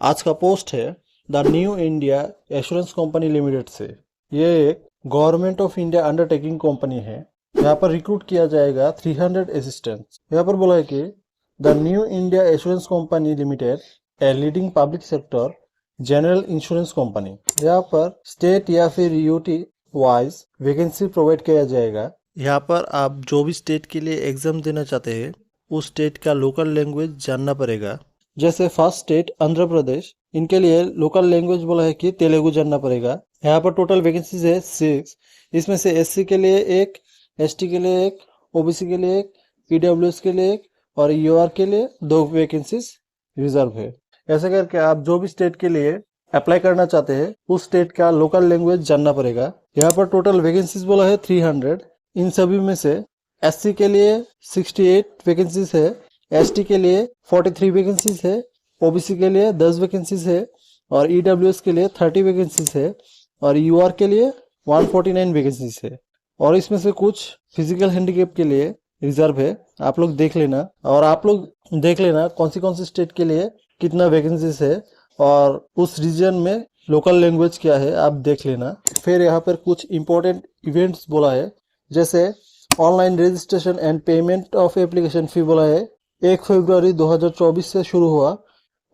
आज का पोस्ट है the new India assurance company limited से। ये एक government of India undertaking company है। यहाँ पर रिक्रूट किया जाएगा 300 असिस्टेंट्स। यहाँ पर बोला है कि the new India assurance company limited a leading public sector general insurance company. यहाँ पर स्टेट या फिर यूटी वाइज वैकेंसी प्रोवाइड किया जाएगा। यहाँ पर आप जो भी स्टेट के लिए एग्जाम देना चाहते हैं उस स्टेट का लोकल लैंग्वेज जानना पड़ेगा। जैसे फर्स्ट स्टेट आंध्र प्रदेश, इनके लिए लोकल लैंग्वेज बोला है कि तेलुगु जानना पड़ेगा। यहाँ पर टोटल वैकेंसीज है 6। इसमें से एससी के लिए 1, एसटी के लिए 1, ओबीसी के लिए 1, ईडब्ल्यूएस के लिए 1 और यूआर के लिए 2 वैकेंसीज रिजर्व है। ऐसे करके आप जो भी स्टेट के लिए अप्लाई करना चाहते हैं उस स्टेट का लोकल लैंग्वेज जानना पड़ेगा। यहाँ पर टोटल वैकेंसीज बोला है 300। इन सभी में से एससी के लिए 68 वैकेंसीज है, एसटी के लिए 43 वैकेंसीज है, ओबीसी के लिए 10 वैकेंसीज है और ईडब्ल्यूएस के लिए 30 वैकेंसीज है और यूआर के लिए 149 वैकेंसीज है। और इसमें से कुछ फिजिकल हैंडीकैप के लिए रिजर्व है। आप लोग देख लेना और आप लोग देख लेना कौन सी स्टेट के लिए कितना वैकेंसीज है और उस रीजन में लोकल लैंग्वेज क्या है आप देख लेना। फिर यहाँ पर कुछ इंपॉर्टेंट इवेंट्स बोला है, जैसे online registration and payment of application fee बोला है 1 फरवरी 2024 से शुरू हुआ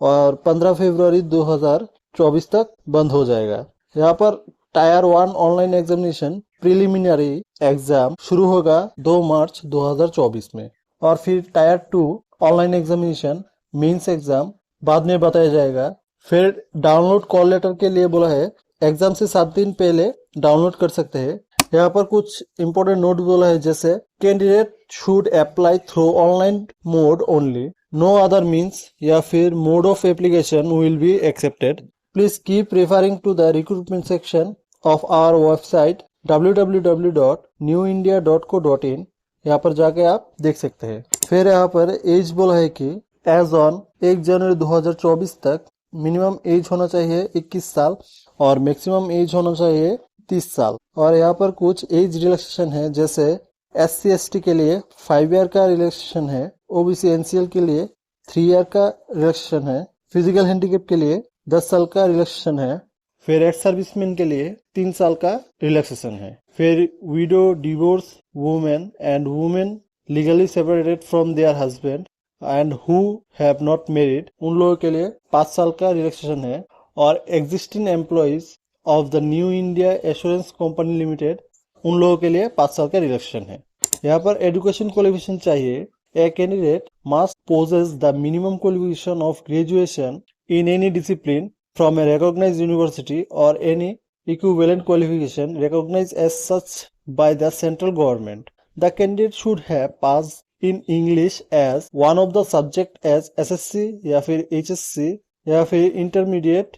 और 15 फरवरी 2024 तक बंद हो जाएगा। यहाँ पर tier 1 online examination preliminary exam शुरू होगा 2 मार्च 2024 में और फिर tier 2 online examination mains exam बाद में बताया जाएगा। फिर डाउनलोड कॉल लेटर के लिए बोला है एग्जाम से 7 दिन पहले डाउनलोड कर सकते हैं। यहाँ पर कुछ इंपॉर्टेंट नोट बोला है, जैसे candidate should apply through online mode only, no other means या फिर mode of application will be accepted. Please keep referring to the recruitment section of our website www.newindia.co.in। यहाँ पर जाके आप देख सकते हैं। फिर यहाँ पर एज बोला है कि एज ऑन 1 जनवरी 2024 तक मिनिमम एज होना चाहिए 21 साल और मैक्सिमम एज होना चाहिए 30 साल। और यहाँ पर कुछ एज रिलैक्सेशन है, जैसे SC ST के लिए 5 ईयर का रिलैक्सेशन है, ओबीसी NCL के लिए 3 ईयर का रिलैक्सेशन है, फिजिकल हैंडीकैप के लिए 10 साल का रिलैक्सेशन है, फिर एक्स सर्विसमैन के लिए 3 साल का रिलैक्सेशन है। फिर window, divorce women and women legally separated from there husband and who have not married, उन लोगों के लिए 5 साल का रिलैक्सेशन है। और existing employees of the new India assurance company limited, उन लोगों के लिए 5 साल का रिलैक्सेशन है। यहाँ पर एजुकेशन क्वालिफिकेशन चाहिए। A candidate must possess the minimum qualification of graduation in any discipline from a recognized university और any equivalent qualification recognized as such by the central government. The candidate should have passed in English as one of the subject as SSC या फिर HSC या फिर intermediate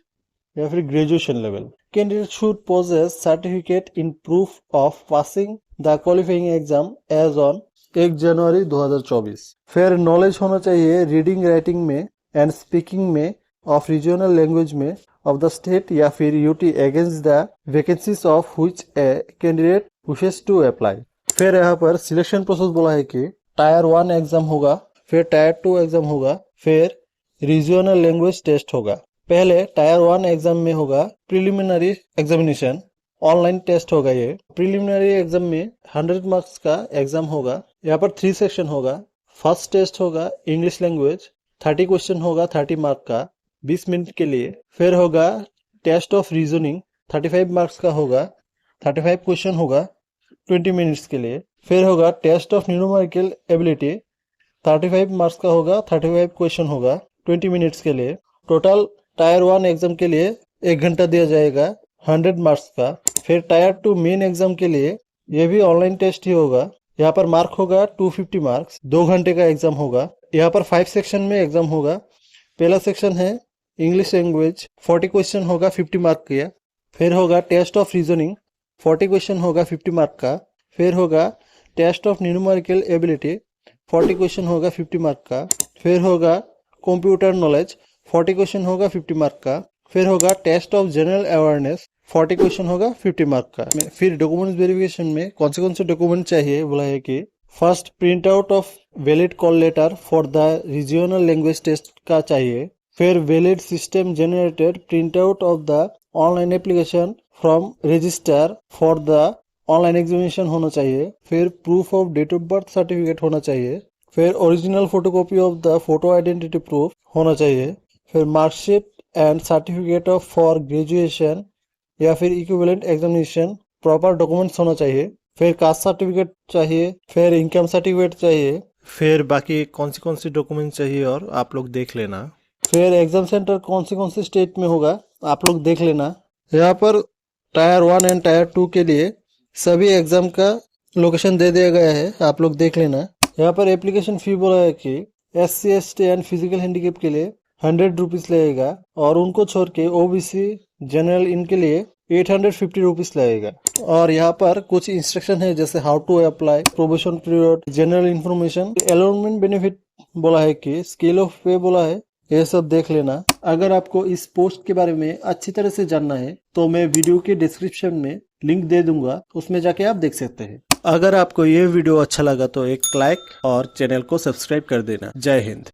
या फिर graduation level. Candidate should possess certificate in proof of passing the qualifying exam as on 1 जनवरी 2024। फिर knowledge होना चाहिए reading writing में एंड स्पीकिंग में ऑफ रीजनल लैंग्वेज में ऑफ द स्टेट या फिर UT against the vacancies of which a candidate wishes to apply. फिर यहाँ पर सिलेक्शन प्रोसेस बोला है कि टायर 1 एग्जाम होगा, फिर टायर 2 एग्जाम होगा, फिर रीजनल लैंग्वेज टेस्ट होगा। पहले टायर 1 एग्जाम में होगा प्रिलिमिनरी एग्जामिनेशन, ऑनलाइन टेस्ट होगा। ये प्रिलिमिनरी एग्जाम में 100 मार्क्स का एग्जाम होगा। यहाँ पर 3 सेक्शन होगा। फर्स्ट टेस्ट होगा इंग्लिश लैंग्वेज, 30 क्वेश्चन होगा 30 मार्क का 20 मिनट के लिए। फिर होगा टेस्ट ऑफ रीजनिंग 35 मार्क्स का होगा, 35 क्वेश्चन होगा 20 मिनट्स के लिए। फिर होगा test of numerical ability 35 marks का होगा, 35 क्वेश्चन होगा 20 मिनट्स के लिए। टोटल टायर 1 एग्जाम के लिए 1 घंटा दिया जाएगा 100 मार्क्स का। फिर टायर 2 मेन एग्जाम के लिए ये भी ऑनलाइन टेस्ट ही होगा। यहाँ पर मार्क होगा 250 मार्क्स, 2 घंटे का एग्जाम होगा। यहाँ पर 5 सेक्शन में एग्जाम होगा। पहला सेक्शन है इंग्लिश लैंग्वेज, 40 क्वेश्चन होगा 50 मार्क का। फिर होगा टेस्ट ऑफ रीजनिंग 40 क्वेश्चन होगा 50 मार्क का। फिर होगा test of numerical ability 40 question होगा 50 मार्क का। फिर होगा कंप्यूटर नॉलेज 40 क्वेश्चन होगा 50 मार्क का। फिर होगा test of general awareness 40 question होगा 50 मार्क का। फिर डॉक्यूमेंट वेरिफिकेशन में कौन से डॉक्यूमेंट चाहिए बोला है कि first print out of valid call letter for the regional language test का चाहिए। फिर valid system generated print out of the online application from register for the online examination होना चाहिए। फिर proof of date of birth certificate होना चाहिए। फिर original photocopy of the photo identity proof होना चाहिए। फिर marksheet and certificate of for graduation या फिर इक्विवेलेंट एग्जामिनेशन प्रॉपर डॉक्यूमेंट्स होना चाहिए। फिर कास्ट सर्टिफिकेट चाहिए। फिर इनकम सर्टिफिकेट चाहिए। फिर बाकी कौन सी डॉक्यूमेंट चाहिए और आप लोग देख लेना। फिर एग्जाम सेंटर कौन सी स्टेट में होगा आप लोग देख लेना। यहाँ पर टायर 1 एंड टायर 2 के लिए सभी एग्जाम का लोकेशन दे दिया गया है, आप लोग देख लेना। यहाँ पर एप्लीकेशन फी बोला है कि SC ST and physical handicap के लिए 100 रुपीज लगेगा और उनको छोड़ के OBC जनरल इनके लिए 850 रुपीज लगेगा। और यहाँ पर कुछ इंस्ट्रक्शन है जैसे how to apply, probation period, general information, allotment benefit बोला है कि स्केल ऑफ पे बोला है, ये सब देख लेना। अगर आपको इस पोस्ट के बारे में अच्छी तरह से जानना है तो मैं वीडियो के डिस्क्रिप्शन में लिंक दे दूंगा, उसमें जाके आप देख सकते हैं। अगर आपको ये वीडियो अच्छा लगा तो एक लाइक और चैनल को सब्सक्राइब कर देना। जय हिंद।